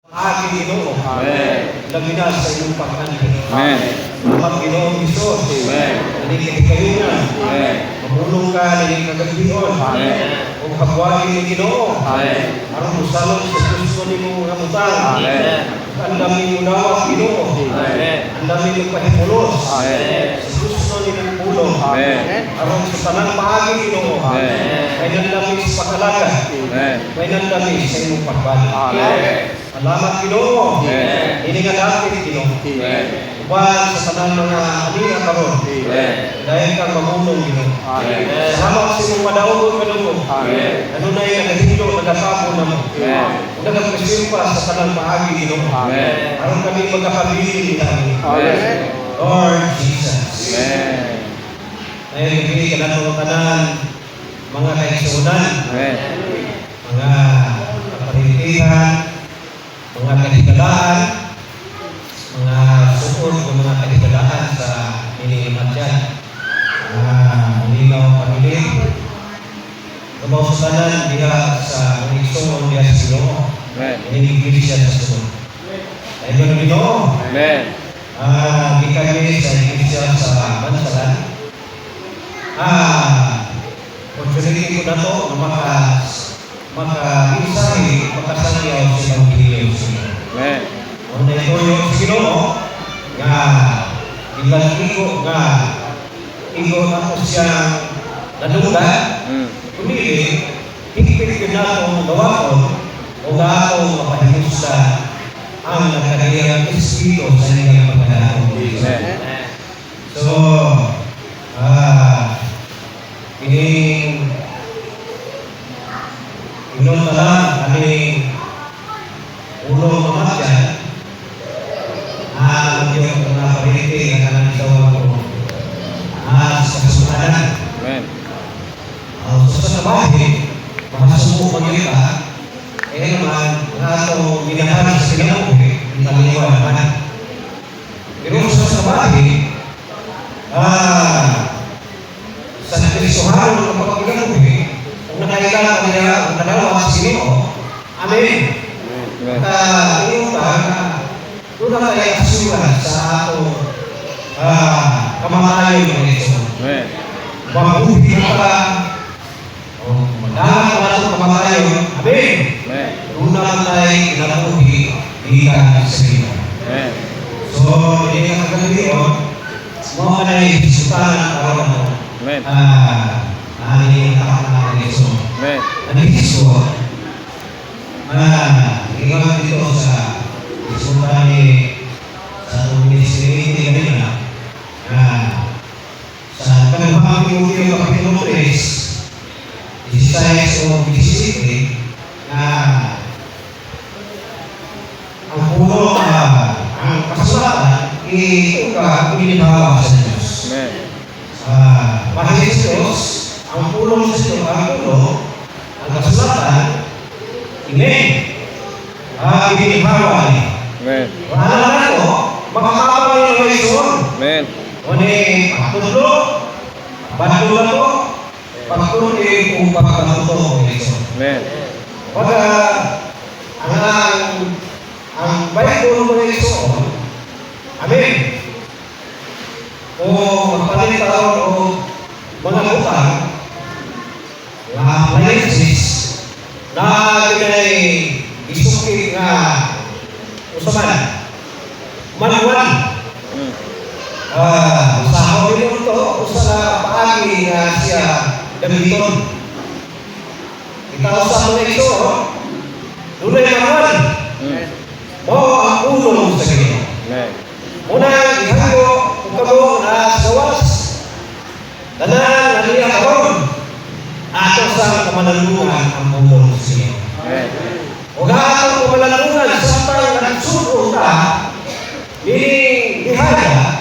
Aking Ginoo. Amen. Laginas sa iyong pag-anhin. Amen. Salamat Ginoong Isos. Amen. Naligid kayo niya. Amen. Mamulong ka ng kagabion. Amen. Kung habwagin ni Ginoo. Amen. Aron musalong sa Kristo ni mong ngamutan. Amen. Ang dami mo nawak Ginoo. Amen. Ang dami mong pahimulos. Amen. Sa Kristo ni mong pulong. Amen. Aron sa tanang bahagi Ginoo. Amen. May nandami sa pagkalaga. Amen. May nandami sa iyong pagbalik. Amen. Salamat Ginoo. Amen. Ini nga dapit Ginoo. Amen. Uban sa tanang mga aliya karon. Amen. Dahil kang mamulong Ginoo. Amen. Salamat sa imong madaog kanugo. Amen. Ano na yung nagahilo, nagatapo na mo. Amen. Kung nagpasimpa sa tanang bahagi Ginoo. Amen. Aron kami magkapabilin namin. Amen. Lord Jesus. Amen. Ngayon, ibigay ka na ng tanan, mga kaisunan, Amen. mga kaparintihan, mga kadigalaan, mga sukod o mga kadigalaan sa iniimat dyan. Malinaw ang pamilig. Lumaw sa tanan, diha sa mga iksong diha sa Ginoo. Amen. Inibigay siya sa sunod. Dahil doon Ginoo, Amen. di kami sa iglesia sa Bansalan. Opportunity ko na to na maka-isahi, makasangyaw sa Evangelyo sa Ginoo. Amen. Kung na-itoyo sa Ginoo, nga ilang igo na po siya nadungga, kundi higpit yun na itong gawakon o nga itong mapahimusta ang nakagayang Espiritu sa inyong pagkakataon. Amen. So, ining inon na lang aning ulong mamatyan yung mga pariti na kanang isaw ko sa kasundanan. Amen. Sa bahay, makasubo magigita, naman, itong minahan sa Ginoo, italiniwan naman. Pero sa bahay, sa Kristohan ng kapag-Ginoo, kung nakailangan niya ang dalawa sa Ginoo, Amen. Iyong ba, doon na tayo kasulat sa atong kamamahayan ng ito. Amen. Mabuhi na pala, madalang pala itong kamamahayan. Amen. Amen. Doon na tayo inabuhi, ikan sa Ginoo. Amen. So, hindi ang kagalion, mga kanay bisutan ang karoon mo. Amen. Hindi ang kakanakan ito. Amen. Ano ito? Ikaw dito sa bisutan ni sa itong ministry ni kanina. Sa kanabang yung Kapitulo 3, 16 o 17, ang puno, ang kasulatan, ito ka pininawa sa Diyos. Amen. Para sa Diyos, ang puno sa Diyos, ang kasulatan, pininawa niya. Amen. Wala na ito, makakapal yung relasyon. Amen. Kuni pagtudlo, pagtudlo, pagtudlo kung pagtudlo relasyon. Amen. Pagka ang Bible mo relasyon, amen. Kung magpalit tayo o mga utang, appliances, na pinay isukit nga usaman, manual. Usahaw din ito, usa na paagi nga siya gamiton. Itaw sa mga ito, dunay manual. Mo ang ulong sa Ginoo. Amen. Muna, ihango, kung kamo na gawas, tanan, naniya karon, ato sa kamanalungan ang ulong sa Ginoo. Amen. O gaano kamanalungan, samtang nagsuko ka, meaning ihaya,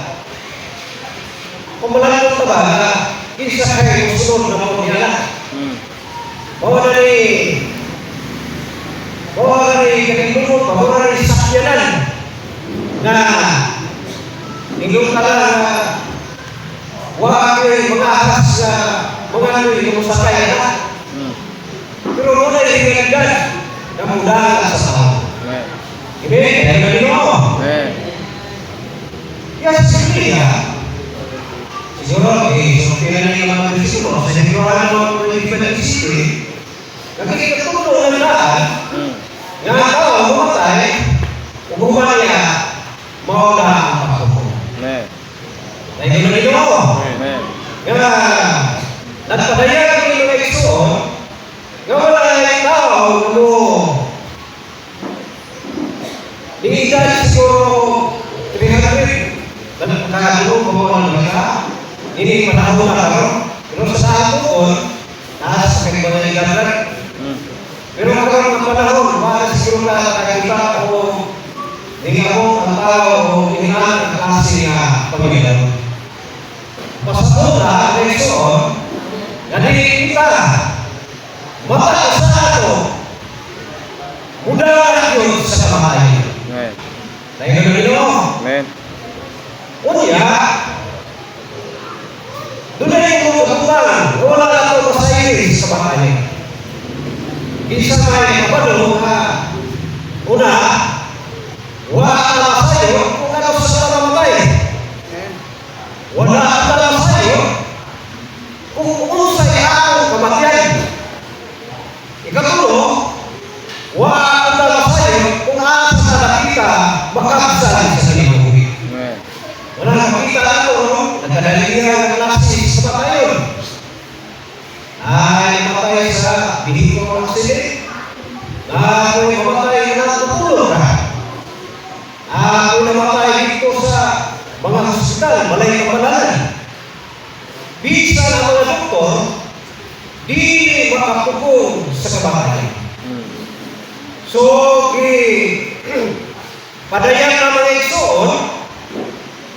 kung malalong ka ba na isa kayo sunod na mo niya, bawa na kaninunod, bawa na sakyanan na inyong ka lang wag mga ahas na mga yung sakay na. Pero muna yung pinagdan na mula sa tao. Amen. Kaya Ginoo. Amen. Yan siyempre siguro, sumpilan na yung mga disipulo sa nagkaroon ng mga Adventist, nagkikatulong ng lahat, nga ang tao, bumatay, umumaya, mauna ang pagkukulang. Amen. Dahil ito na ito, Amen. nga nagpadayag ng mga Igsoon, nga wala yung tao, di edad siguro 300, nakakatulong ko mga mga ini panahon na karon, pero sa ato nasa kagbayan ng gadrat. Pero karon ng panahon, wala siguro na nakakita o hindi ako ang tao o inahan ang klase na Panginoon. Pasapot na ang Igsoon, ganit kita, mata sa ato, muda yun sa kamay. Amen. Dahil ito Ginoo. Amen. Unya, doon na yung kumutang, wala na ito masayri sa bahay. Isa may kapalo na una, wala na masayo kung ano sa pamamatay. Wala na masayo kung unsay ang kamatian. Ikatulo, wala na masayo kung asa na nakita makabsal sa libuhi. Amen. Wala nakita ako, nagkadalihan ng klase sa patayon. Ay namatay sa binito ng aksidente. Ako'y mamatay na natutulog ka. Ako'y namatay dito sa mga hospital, malay kapalanan. Bisa ng mga doktor, di makapukong sa kabatayan. So, padayang ng mga Igsoon,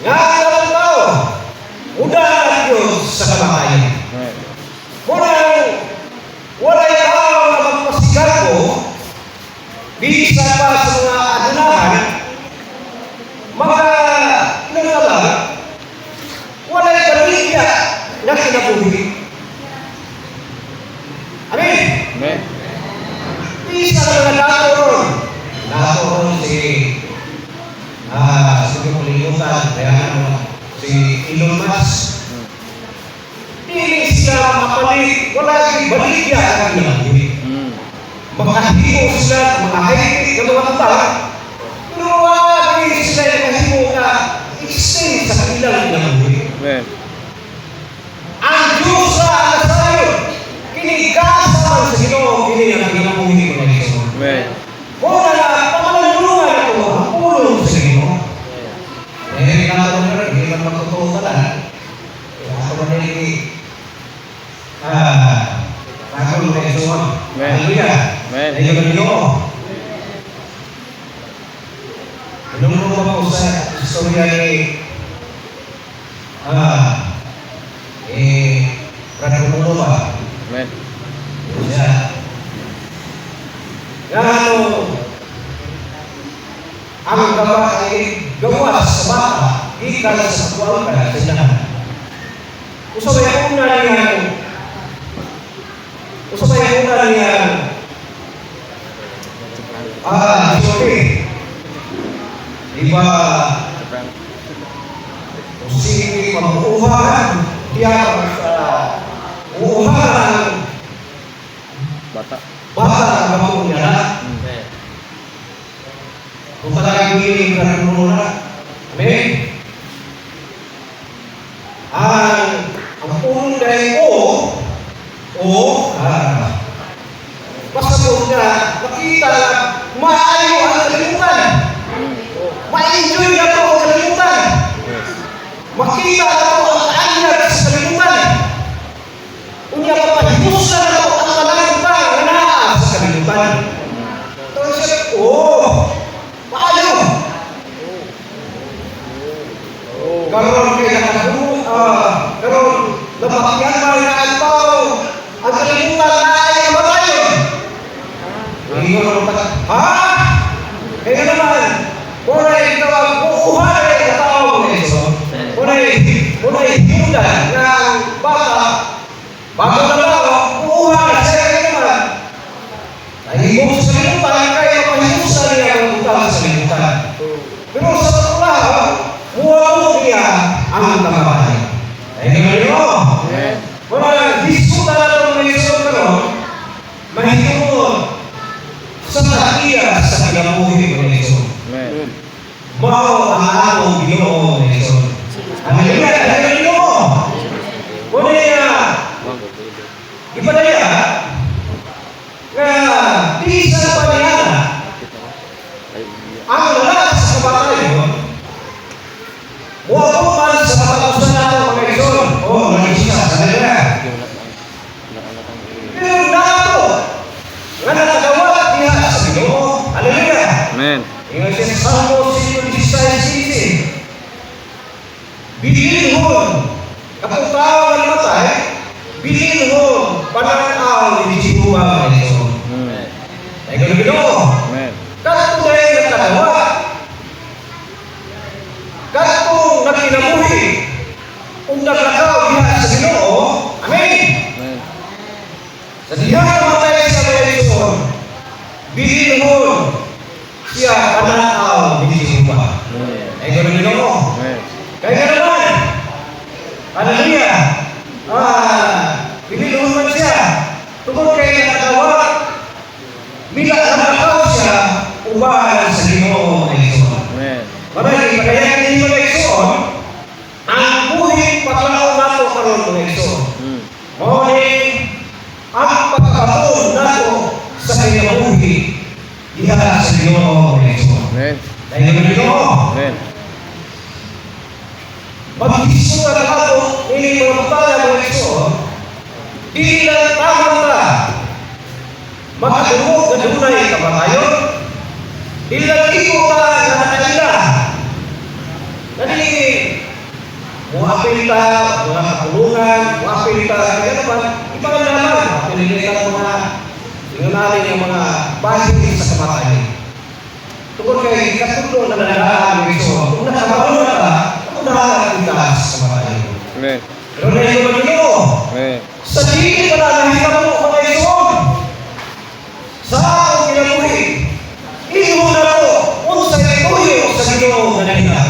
nga ang tao, muda ang Diyos sa kamatayan. Wala yung tao na magpasigago, bisa pa sa mga adunahan, mga nagtala, wala yung baligya na kinabuhi. Amen? Amen. Bisa ng mga dato ron si kalimutan, kaya si Elon Musk. Hindi sila mapalit, wala yung baligya na kinabuhi. Makahimo sila, makahigit ng mga tao, pero wala sila yung kahimo na extend sa kanilang kinabuhi. Amen. Ang Diyos na nasayo, kinigasa man sa Ginoo, kini ang kinabuhi ko na ito. Amen. Kung na pamanulungan ako, ang pulong sa Ginoo. Hindi naman magtotoo ka lang. Kaya ako na pagulong na ito. Hallelujah. Amen. Ayun ang Ginoo. Anong mo ako sa istorya ni Radyo ba? Amen. Siya. Ang gaba ay gawas sa bata, ikan sa kuwang ka sa inahan. Usabay akong nalihan. Usabay akong nalihan. Sorry. Di ba, kung sige mag-uuhahan, tiyak sa uuhahan Bata. bata ang bakong niya. Kung talagang giling ka ng muna. Amen? Ang punong dahil basta po na makita na maayo ang kalimutan. Ma-enjoy na po ang kalimutan. Makita na po ang kaanyag sa kalimutan. Unya papahimusan na po ang kalimutan na sa kalimutan. Tapos siya, maayo. Karon kay karon napakyan man na ang tao ang kalimutan na ay matayo. Kaya naman, kuna'y tawag, uuhanin na tao ng Yeso. Kuna'y himutan na ang bata, bago na tao, uuhanin siya kaya naman. Nahimok sa kalimutan, kaya mapahimusan niya ang utang sa kalimutan. mao ang atong Ginoo nga igsoon. Hallelujah! Hallelujah mo! Kung niya, ipadaya, nga di sa pangyana, ang lahat sa kabatayon, muabot man sa patapusan nato mga igsoon. O, nag-isisa, hallelujah! Pero nato, nga nakagawa diha sa Ginoo, hallelujah! Amen. Ingat siya sa Salmo 116:16. Bilinhon, kapag tao na namatay, bilinhon, pananaw ni Jehovah ng Igsoon. Ay gano'n Ginoo. Amen. Kato dahil nakagawa, kato nakinabuhi, kung naglakaw diha sa Ginoo, amen. Amen. Sa diha namatay sa mga Igsoon, bilinhon, siya pananaw ni Jehovah. Ay gano'n Ginoo. Amen. Kaya naman, hallelujah, piniluhan man siya, tungkol kay nakagawa, nakakaw siya, ubahan sa Ginoo ng Igsoon. Amen. Marami, kaya hindi mga Igsoon, ang buhing paglakaw nato karon mga Igsoon. Morning, ang pagkakataon nato sa kinabuhi, diha sa Ginoo ng Igsoon. Amen. Dahil ng Ginoo, Amen. mag-isura na ako ini mga batala mga Igsoon, di lang tamang na makadungog na dunay kamatayon, di lang iko ka na nakaila. Dali, muapil ka, mga kapulungan, muapil ka, kaya naman, ibang naman, muapil ka mga inunalin yung mga bahin sa kamatayon. Tungkol kay katulong na nalaan ng Igsoon, kung nakabalong na ka, unahan kita sa kamatayon. Amen. Pero dahil naman Ginoo, Amen. sa dili pa na nakita mo mga Igsoon, sa akong kinabuhi, imo na ko, unsay tuyo sa Ginoo na nakita.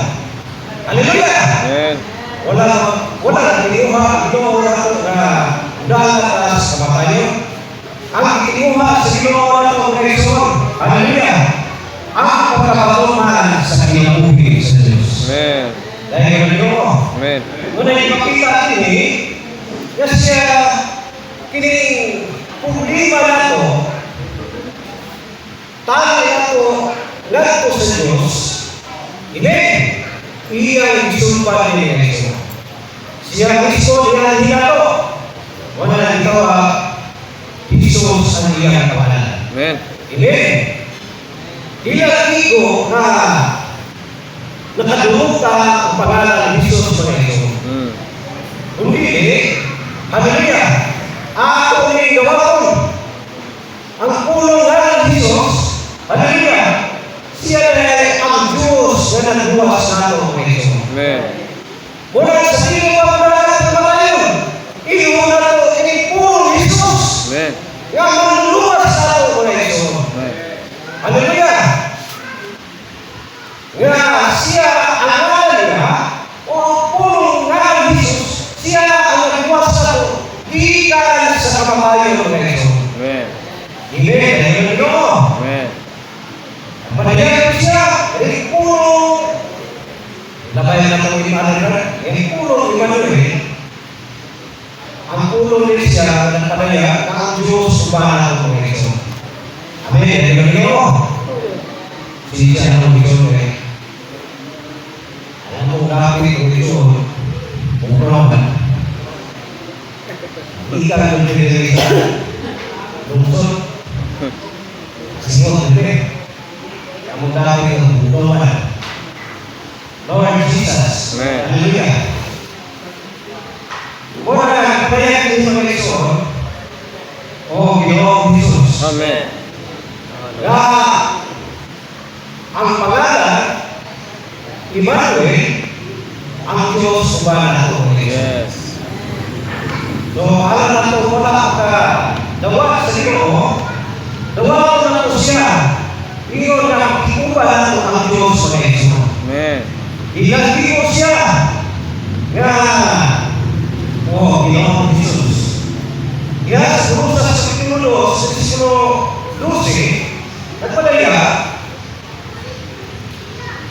Hallelujah! Amen. Wala na kinuha, Ginoo na ko na unahan sa kamatayon. Ang kinuha sa Ginoo na ko mga Igsoon, hallelujah! Ang pagkakatuman sa kinabuhi sa Diyos. Amen. Dahil naman Ginoo, Amen. muna ipakita ini, yes siya, kining problema nato, tayo nato, nato sa Diyos, ini, iyang isumpa ni Yesu. Siya Kristo, iyang hinato, wala na ikaw, Jesus ang iyang kawalan. Amen. Ini, ilang na nakadulog ka ang pangalan ni Jesus sa Yesu. Kundi, hallelujah, ako ni gawakon ang pulong ng Jesus, hallelujah, siya na ang Diyos na nagbuhas nato ng Yesu. Amen. Mula sa sino pa pangalan ng kamatayon, iyo na ito, ini pulong Jesus, Amen. nga manluwas nato ng Yesu. Amen. Hallelujah! Nga siya ang ngalan niya, o pulong ngalan ni Jesus, siya ang nagbuwas sa ito, ikan sa kamatayon ng Yesu. Amen. Hindi, dahil ng Ginoo. Amen. Ang panayaan ko siya, ay pulong, labayan na itong Emmanuel, ay pulong Emmanuel, ang pulong din siya ng panayaan na ang Diyos ubahan ng Yesu. Amen, dahil ng Ginoo. Siya ng Diyos eh. Alam mo, kapit ng Diyos, kung proman, ika ng Diyos sa lungsod, singot hindi, kamu kapit ng proman. Lord Jesus, Amen. hallelujah. Muna, kapayan din sa mga Igsoon, o Ginoong Jesus. Amen. Na ang pangalan, Emmanuel, ang Diyos ubahan nato. Yes. So, alam nato, wala ka dawa sa Ginoo, dawa ko na po siya, iyon na iubahan nato ang Diyos sa Yesu. Amen. Ilagi ko siya, nga, Ginoong Jesus. Kaya siguro sa Kapitulo 12, nagpadaya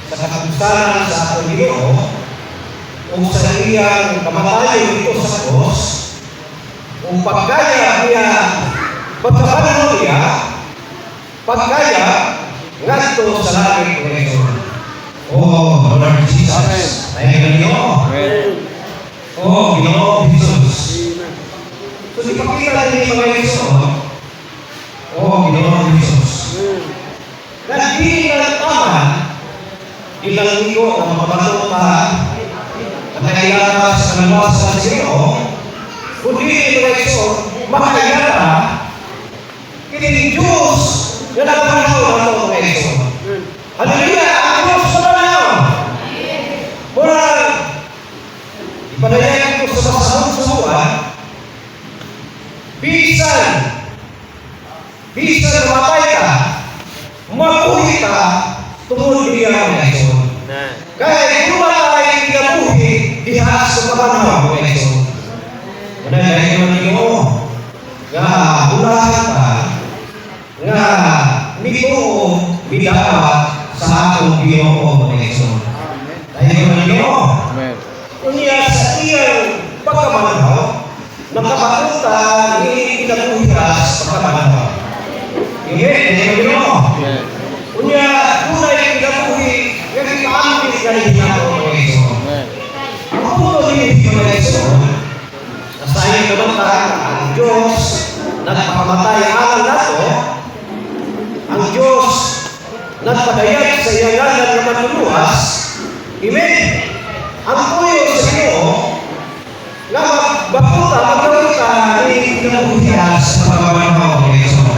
sa kapusanan sa atong Ginoo o sa iyang kamatayon ito sa krus o pagkaya niya pagkapanon niya pagkaya ngadto sa langit ng Ginoo. Oh Lord Jesus, tayo ng Ginoo. Oh Ginoo Jesus. So ipakita din mga Ginoo. Oh Ginoo Jesus. Na di na tama ilang iko ang mapapatuta at nagayara sa kanawasan sa Ginoo, kundi mga Ginoo makayara kini Diyos na nagpanaw na ito mga Ginoo. Hallelujah! Ang Diyos sa panaw! Mula ipanayan ko sa masahong-sahuan, bisan mamatay ka, mabuhi ka, tungod niya mga Ginoo. Kaya kung mamatay kinabuhi, diha sa panaw mga Ginoo. Manay mga Ginoo, nga ulahan ka, nga nito bidawat sa atong Ginoo mga Ginoo. Tayo mga Ginoo. Unya sa iyang pagkamanaw, nakapatuta ni kinabuhas pagkamanaw. Amen. Tayo mga Ginoo. Unya tunay kinabuhi nga gipaambit nga ni Ginoo mga Ginoo. Ang puto ni mga Ginoo, sa iyang kamatayan ang Diyos nagpakamatay alang nato, ang Diyos nagpadayag sa iyang ngalan nga manluluwas. Amen. Ang puyo sa Ginoo nga magbaputa, magkawita ni kinabuhiyas sa pagmamanaw ng Ginoo.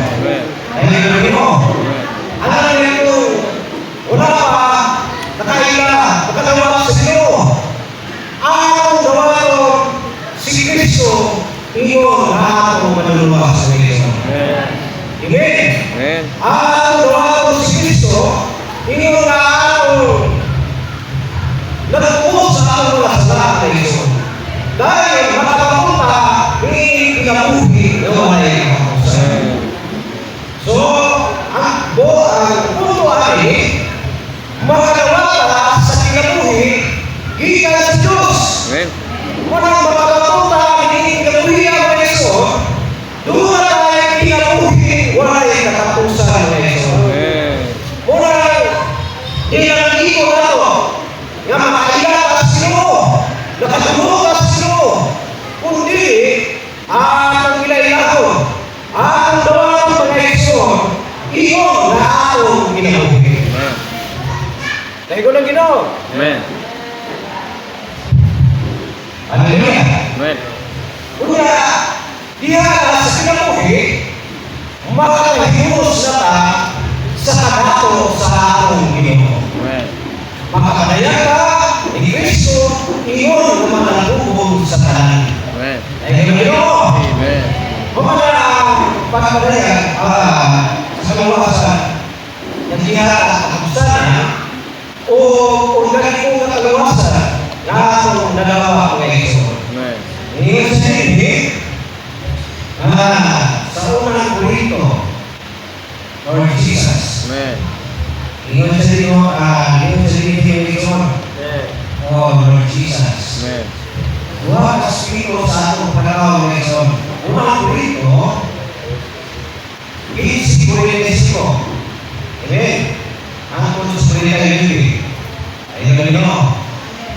Ay mga Ginoo, ano nito, wala pa nakaila, nakadawat sa Ginoo. Ang dawaton si Kristo, ingon na atong manluluwas sa Ginoo. Amen. Ang dawaton si Kristo, ingon na atong nagpuot sa atong mga sala ng Ginoo. Dahil makapapunta, hindi kinabuhi na wala yung kapusan. So, ang punto ay makadawata sa kinabuhi gikan sa Diyos. Walang makapapunta, hindi kinabuhi ang mga Ginoo. Doon na tayo kinabuhi, wala yung katapusan ng mga Ginoo. Muna, ilang iko na ito, nga makailat sa Ginoo, nakatulog sa Ginoo, kundi ang ilailato, ang dawang mga Ginoo, iyon na atong kinabuhi. Tayo ko ng Ginoo. Hallelujah. Kaya, diha sa kinabuhi, makakahimos na ta sa kadato sa atong Ginoo. Makapadayag ka ni Kristo, iyon naman ang bubog sa tanan. Ay Ginoo. Mga pagpadayag sa kaluwasan ng diha sa kapusanan o organiko na kaluwasan na atong nagawa ng Ginoo. Ngayon sa hindi, sa unang Korinto, Lord Jesus. Ngayon sa Ginoo, oh Lord Jesus. Huwag Espiritu sa atong pananaw ng Ginoo. Unang Korinto, 15:45. Amen. Ang Kunsos Korinto ay Ginoo.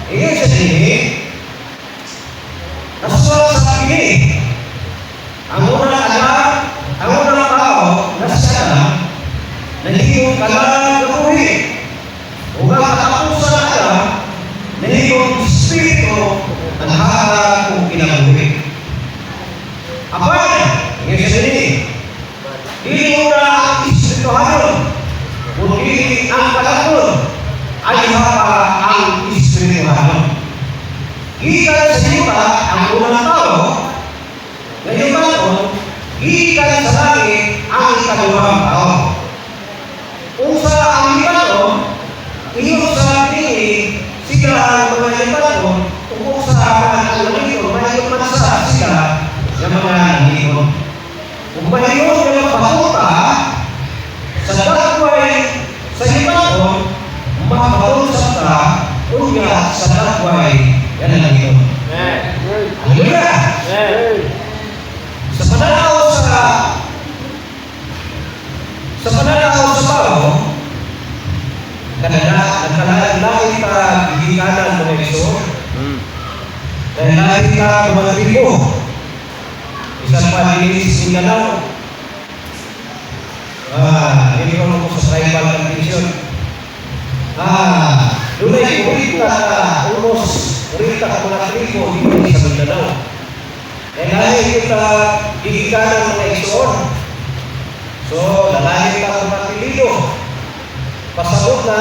Ngayon sa hindi, nasulat sa pagiging, ang unang tao na siya nahihong kalang kapuhi. Huwag katapusan na ka, nahihong Espiritu ang hara kong kinabuhi. Apan, ngayon sa hindi, hindi mo na ang Espiritu hayon, kundi ang kalakon ay hara ang Espiritu hayon. Gikan sa yuta ang unang tao, ngayon taon, gikan sa langit ang ikaduhang tao. Kung sa ang taon, iyon sa tingin, sila ang mga taon, kung sa ang ito, mayroon man sa sila ng mga ito. Kung mayroon ng papunta, sa dagway sa taon, makausap ka, unya sa dagway, yan ang ito. Hallelujah! Sa pananaw sa bao, nagkalain ka gigikanan mga iso, dahil lahat ka kumagribo, isang palinis Mindanao, hindi ko mo sa tribal condition. Doon ay almost 40 ka mga tribo dito sa Mindanao. Dahil kita gigikanan mga iso, so, lalahin ka kung matilido. Pasabot na,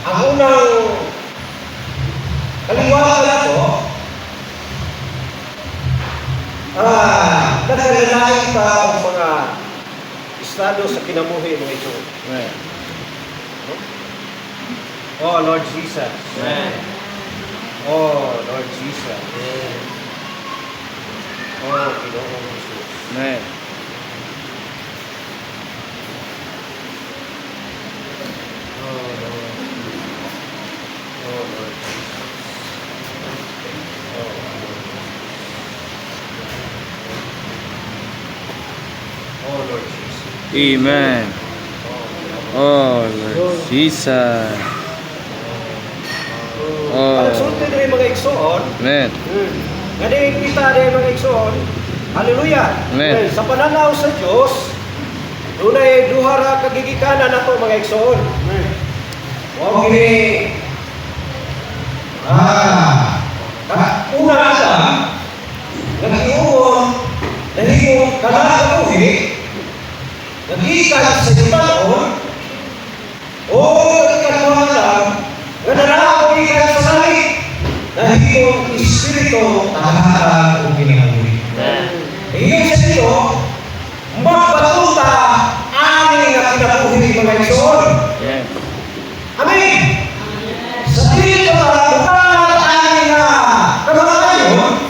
ang unang kaliwaan na ito, nagkalalahin ka ang mga estado sa kinamuhi mga ito. Oh, Lord Jesus. Oh, Lord Jesus. Oh, Pinoong Jesus. Amen. Oh, Lord Jesus. Oh. Pagsulti na yung mga igsoon, Amen. ngayon kita na yung mga igsoon, hallelujah. Amen. Sa pananaw sa Diyos, doon ay duhara kagigikanan na ito mga igsoon. Okay. Una Adam, nag-iuon, nahimong kalagaluhi, nagikan sa Panginoon, o ikaduha Adam, nga narapagikan sa langit, nahimong Espiritu taharan o ginagawa. Iyon sa dito, magpatuta ani nga kinabuhi mga igsoon. Amen. Sa dito bukan ani nga kamatayon,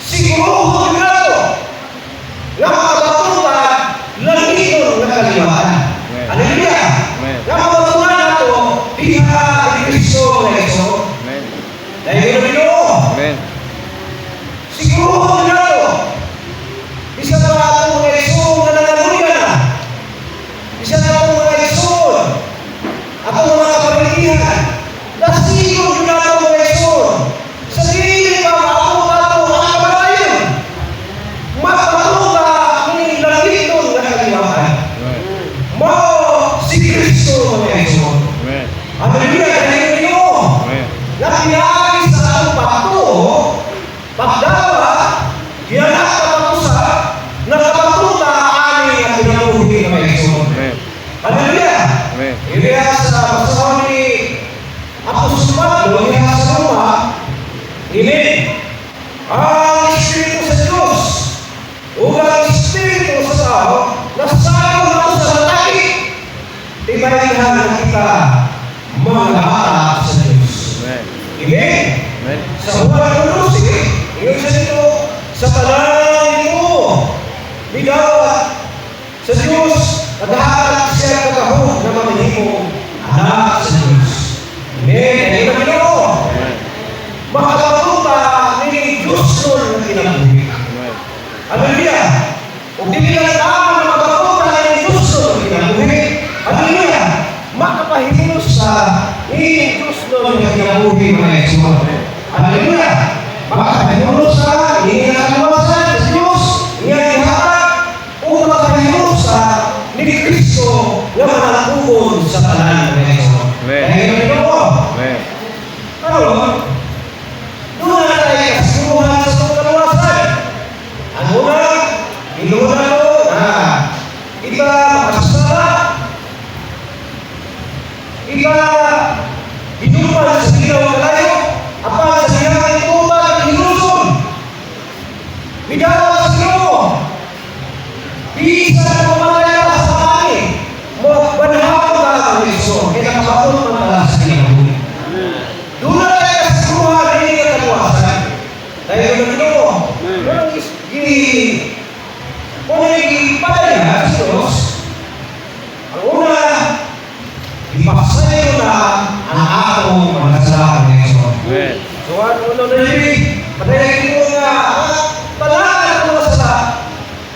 siguro nito nga magpatuta langiton nga kaliwaan. Hallelujah. Nga magpatuta nato diha ni Kristo mga igsoon. Dahil ito, siguro nito, isa na ako mga igsoon na nangaluyan na. Isa na ako mga igsoon. Ako mga kapaligihan. Nasiguro na ako mga igsoon. Sa dili pa ako ang kamatayon. Magpatuta ng langiton na kaliwaan. Mo si Kristo mga igsoon. Hallelujah. Dahil ito, napiyagi sa atong pakto, pagdawa, giyanak ka pakusa, nakapatuta ani ang pinamuhi ng mga igsoon. Hallelujah! Iliya sa pasawa ni Apostol Pablo, iliya sa Roma, ini, ang Espiritu sa Diyos, o ang Espiritu sa tao, nasayo na ko sa lalaki, ibalihan na kita mga bata sa Diyos. Amen. Sa buwan ng Lucy, ngayon sa dito, sa panahon mo, bidawat sa Diyos, naghahanap siya kakahon na mamahimong anak sa Diyos. Amen. Ayun na ito. Makapatuta ni Diyos nun na kinabuhi. Hallelujah. Kung di nila tama na makapatuta ni Diyos nun na kinabuhi, hallelujah. Makapahinos sa ni Diyos nun na kinabuhi mga igsoon. Hallelujah. Makapahinos sa ni nakalawasan sa Diyos, niya ihatag, o makapahinos sa ni Kristo na manalakubon sa tanan ng igsoon. Dahil ito po. Ano? Doon na tayo kasuruhan sa itong kalawasan. Ang una, inuuna ko na kita makasasala, ika hinupan sa ilaw kalayo, apa sa ilaw itupan hinusun. Bidawa sa iyo. Bisa na pumatay ka sa kami. Mo banhaw ka ang Kristo. Kaya nakapatulog na sa kinabuhi. Doon na tayo kasuruhan na hindi ka kaluwasan. Dahil ang ito, kung nagigipalaya sa Diyos, ang una, ipaksayo na ang akong mga kasalanan ng Panginoon. Amen. So, ano na yun? Padayin ko nga, palakan ang mga sala,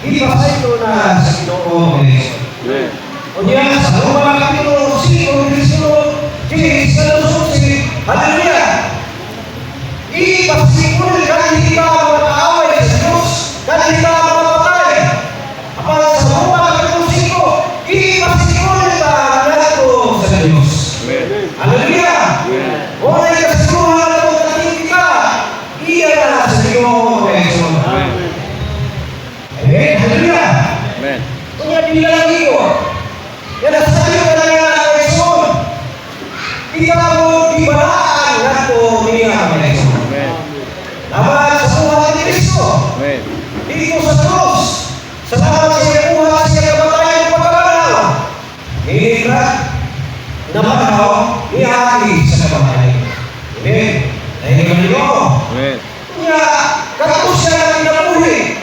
ipaksayo na sa Panginoon ng Panginoon. Amen. Kunya sa mga kapitulo 5, versículo 15, haleluya! Ipagsikul kahit iba ang mga kaaway sa Diyos, kahit iba ang mga patay. Apang sa mga kapitulo 5, ipagsikul ba ang nato sa Diyos. Amen. Haleluya! Amen. Wala'y kasiguhan na kung natin ka, iya na sa Diyos. Amen. Amen. Haleluya! Amen. Kunya bilang iyo, yan ang sabi ka na nga ang Panginoon. Ikaw mo ibalaan na ito niya ang Panginoon. Amen. Laban sa buhay ni Kristo. Amen. Dito sa krus. Salamat sa iyong buhay, sa iyong kamatayan ng pagkakalaw. Hinihirap na pagkaw, ihati sa kamatayan. Amen. Dahil naman niyo. Amen. Kaya, kapos siya na pinapuhi.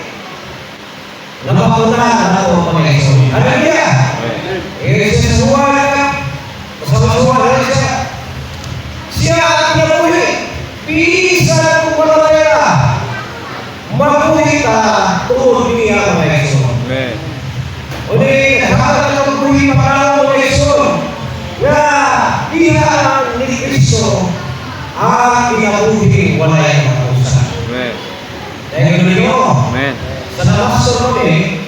Napapunan na ito ang Panginoon. Hallelujah! Sesuai bersama-sama siya. Siya ang pinapuhi. Bisa kumalaya. Mapuhi ka tungkol niya ang Panginoon. Amen. Uli, nakakala ng puhi makalang ang Panginoon. Na diha ni Kristo ang pinapuhi wala yung kapusan. Amen. Dahil nyo, Amen. sa namaso namin,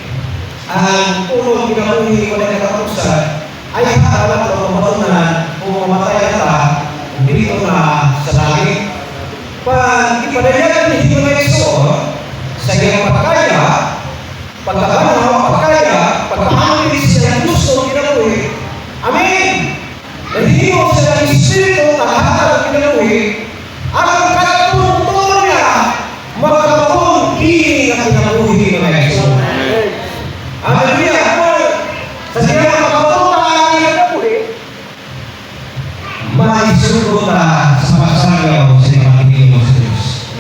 ang tulong pinapuhi wala yung kapusan ay harap o mamatunan kung mamatay ka dito na sa langit. Pag ipadayan ni Hino na Iso sa iyong pagkaya, pagkabanaw, pagkaya, pagkahamili siya ng gusto pinapuhi. Amen! Nahihimo siya ng Espiritu na lahat ang pinapuhi, ang katutulong niya magkabakong ini na pinapuhi ng Iso. Hallelujah! Sa siya makapatunan niya na puli, may sugot na sa pasagaw sa mga pinili mo sa Diyos.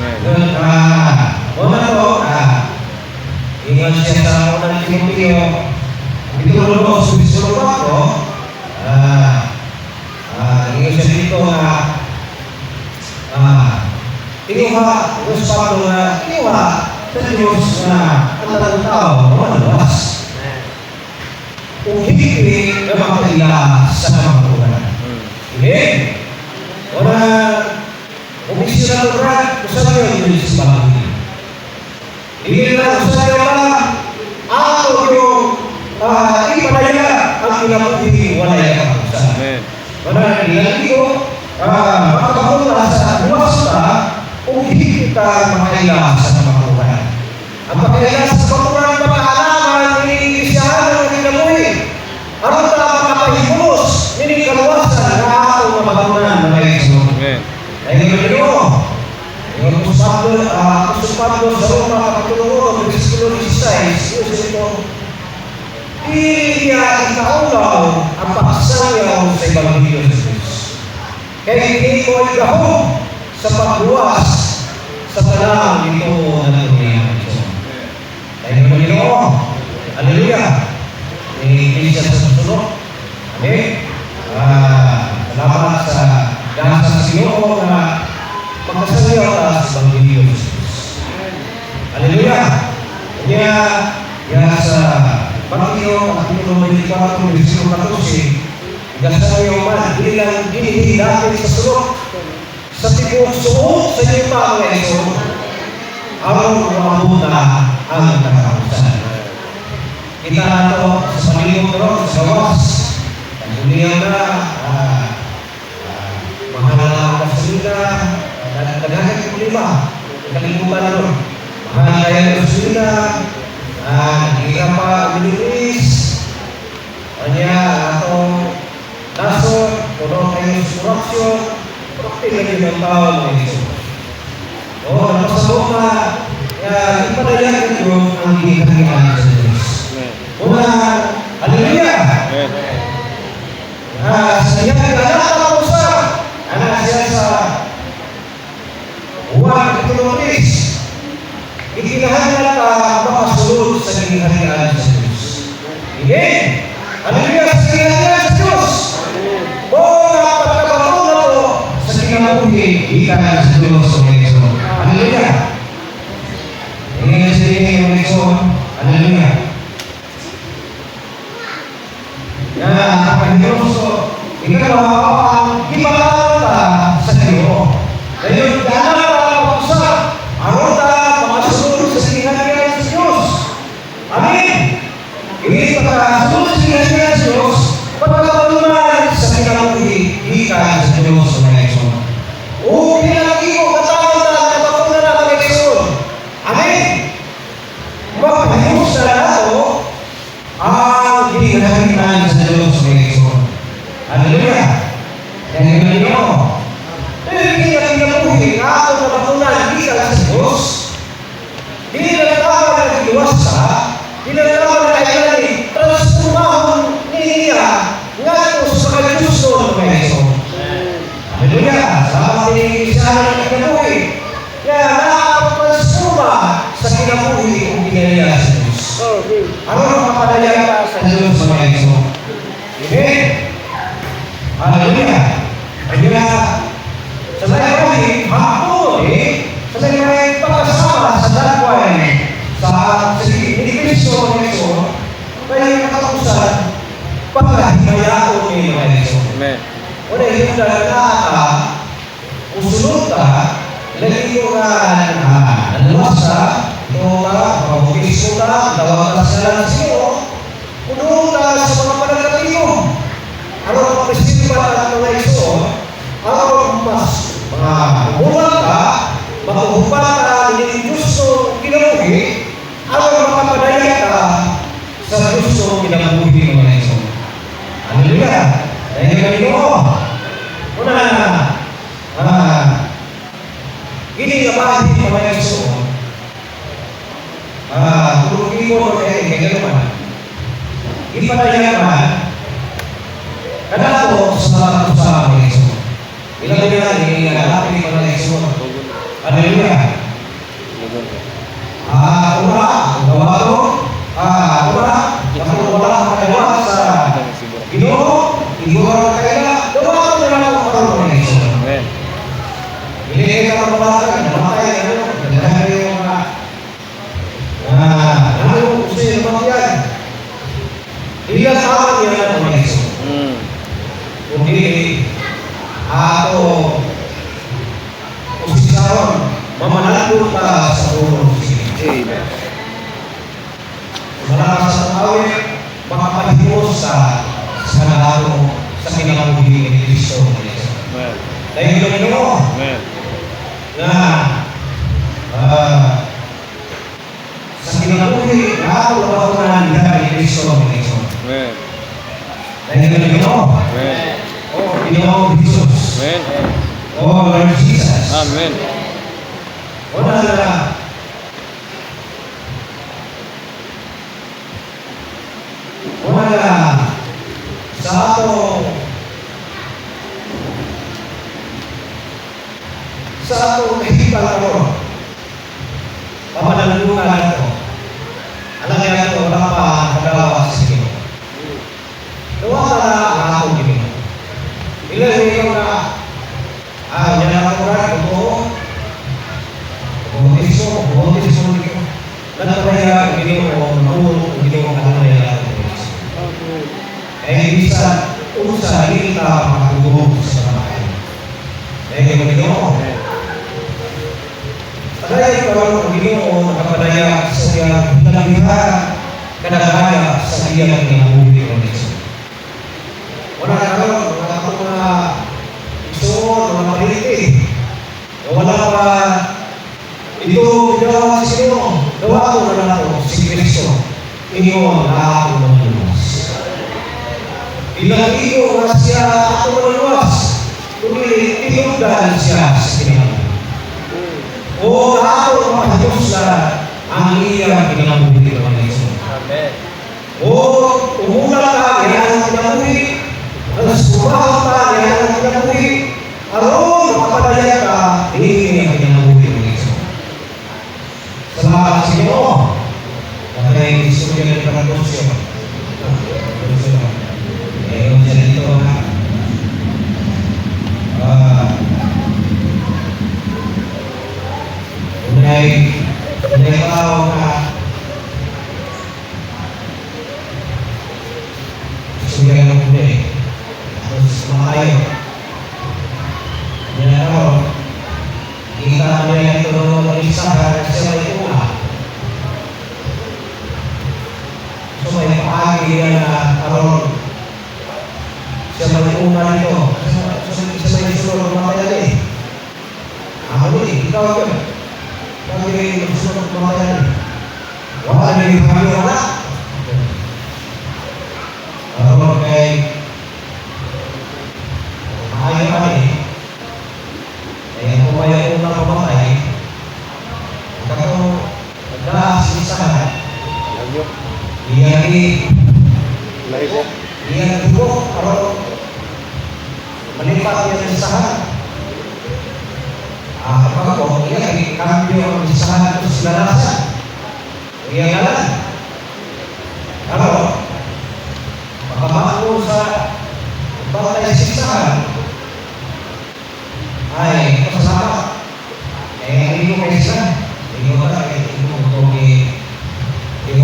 Una to, ingat siya sa unang Timoteo, Kapitulo 2, Versículo 4, ingat siya dito na iniwa, Diyos Pablo na iniwa sa Diyos na ang talang tao, manalas. Kung hindi na makakila sa mga Amen. Ora, umisira ng rat, usabi ang Diyos sa bagay. Hindi na usabi ang ako yung ipadaya ang pinapuhi wala yung kapusan. Amen. Ora, nilagi ko, makakapula sa luwas na kung hindi kita makakila sa pamakuhan. Ang makakila sa pamakuhan, makakalaman, iniisahan ng pinapuhi. Ano ta makapahimos, hindi kaluwasan na ako mapatunan ng Panginoon. Amen. Dahil nyo, yung Pablo sa Roma, Kapitulo 1, Versículo 16, yun ito, hindi niya ikaulaw ang pagsayaw sa Ebanghelyo ng Diyos. Kaya hindi ko igahong sa pagluwas sa talang ito na dunia ng Diyos. Dahil nyo, hallelujah! Iglesia sa susunod. Amen. Salamat sa dahil sa Panginoon na pagkasayaw ka sa Ebanghelyo ng Diyos. Hallelujah! Kanya, sa Mateo, Kapitulo 24, Versículo 14, igasayaw man, bilang dinihilapin sa sulok, sa tibok suot sa inyong mga ito, araw mabuta ang nakakusan. Kita na ito sa malibong ron, sa gawas. Pagkulihan na, mahal na kasulina, nagagay ko lima, kalimutan ron. Mahal kaya ng kasulina, nagiging pa umilis. Kanya, atong nasod, puno kayo surapsyon, praktikin ng tao ng ito. O, napasabot na, ipadayan ko ang ginagawa sa Diyos. Una, hallelujah! Sa iyang naglalakang ko sa siya sa Juan Kapitulo 3, ikinahanap ka makasulod sa ginagawa sa Diyos. Again, hallelujah sa ginagawa sa Diyos! Ikan sa Diyos o Lexon. Hallelujah. Ingin sa inyo yung Lexon. Hallelujah. Kapag Diyos o ikaw ang gimana sa iyo. Dahil dana ka mag-usap. Aron ka makasunod sa sinabihan sa Diyos. Amen. Hindi pa sunod sa sinabihan sa Diyos. Pagkakalunan sa kinabuhi, ikan sa Diyos o Lexon. O pinalagi ko, katawag na napapuna na ang Lexon. Amen. Magpahiyos na nato ang ginagagitan sa Diyos o Lexon. Hallelujah. Dahil ganito. Dahil kinabuhi, ako napapunan, ikan sa Diyos. Hindi na tawag na iwasa, hindi na tawag na kailan transformahon niya nga ito sa kanyuso ng Lexon. Hallelujah! Salamat din sa ng kinabuhi. Kaya nakapagtransforma sa kinabuhi kung ginaya sa Diyos. Ano ang mapadaya ka sa Diyos sa mga ito? Amen? Hallelujah! Kaya sa lahat hapon sa lahat pagkasama sa dagway sa hindi Kristo ng ito kaya nakatapusan pagkahimayao ni mga ito. Amen. Wala yung dalaga usunod ka, lagi ko na naluwasa, ito ka, mabukiso ka, tawag ka sa lang siyo, puno ka sa mga panagkatiyo. Ano ang festival at mga iso, ang mga buwan ka, makuhupan ka, hindi gusto kinabuhi, ang makapadaya ka sa gusto kinabuhi mga iso. Hallelujah! Dahil ganito, una hindi nga ba hindi mga iso, tulungi mo kaya gagawin. Ipadaya naman, kada po sa mga kusama ng iso. Ilang nila, ilalapin mo ng iso. Hallelujah! Una, gawado, kapag wala kang kagawa sa Ginoo, igor kaya dawa ko na lang karon ng iso. Amen. Hindi ka mabawagan, namatay dahil yung ano gusto yung matiyan. Ilang tawag niya ng iso. Kundi ako usisaron, mamanalo ka sa ulo. Amen. Malakas sa awit, makapahimos sa nalalo sa kinabuhi ni Kristo. Amen. Dahil ganito Amen. na sa kinabuhi na ako napakunan ni Kristo. Amen. Dahil ganito, Amen. Ginoong Jesus, Amen. Lord Jesus, Amen. wala na sa ato kahipang ako papanalungan ito alam niya ito wala pa kagawa sa Ginoo gawa ka na ang akong Ginoo ilan ikaw na yan ako rin bumotiso nagpapaya ang Ginoo mahulog ang Ginoo ano na yan eh bisa usa kita makatulog sa mga dahil ang Ginoo Padaya ko ang Ginoo nakapadaya sa iyang pinagbihan kadagaya sa iyang kinabuhi ng Diyos. Wala na karon mga isuon, mga maliti. Wala pa ito ginawa sa Ginoo. Gawa ko na nato si Kristo. Ingon na ako ng luwas. Ilang iyo na siya ako ng luwas. Kundi tinugdan siya sa kinabuhi. O ako makahiyos sa ang iyang kinabuhi ng Diyos. Amen. O umula ka, yan ang kinabuhi. Ang tayo. Yan ako, kita niya ito ng isahan siya may una. So may paagi yan na karoon siya may una nito. Siya may sunod mamaya eh. Ako eh, ikaw yun. Kami rin sunod mamaya eh. Wala na yung kami wala. Karoon kay maayo kami. Kaya kung may unang pamatay, kung nag-aasisahan, Lagyo. Lahibo. iyan dugo, pero malipat yan ang isahan. Kapag po, iyan, kambyo ang isahan ito sila nasa. Iyan nga lang. Pero, pagkamaan sa batay sa isahan, ay kasama. Hindi ko kayo isa. Hindi ko ba? Hindi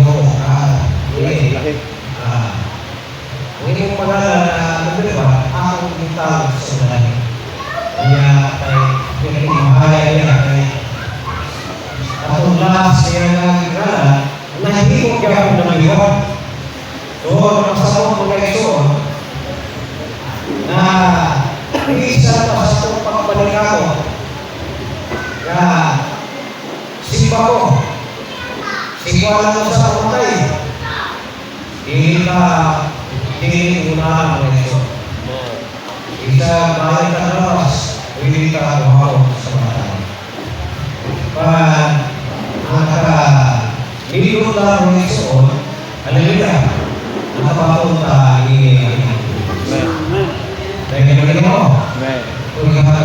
ko Lahi. hindi mo pala na ako itawag sa lahi. Kaya pinagmahaya niya kay atong lahat siya nagkala na hindi ko kaya ng iwan. So, nakasama ko kayo so na isa pa sa itong pagbalik ako na simba ko simba lang sa pamatay hindi unahan mo ito isa balik ka labas hindi ka bumaw sa pamatay nililot lang mo ito hallelujah nakapapunta Amen. dahil ganun mo Amen. kung ikaw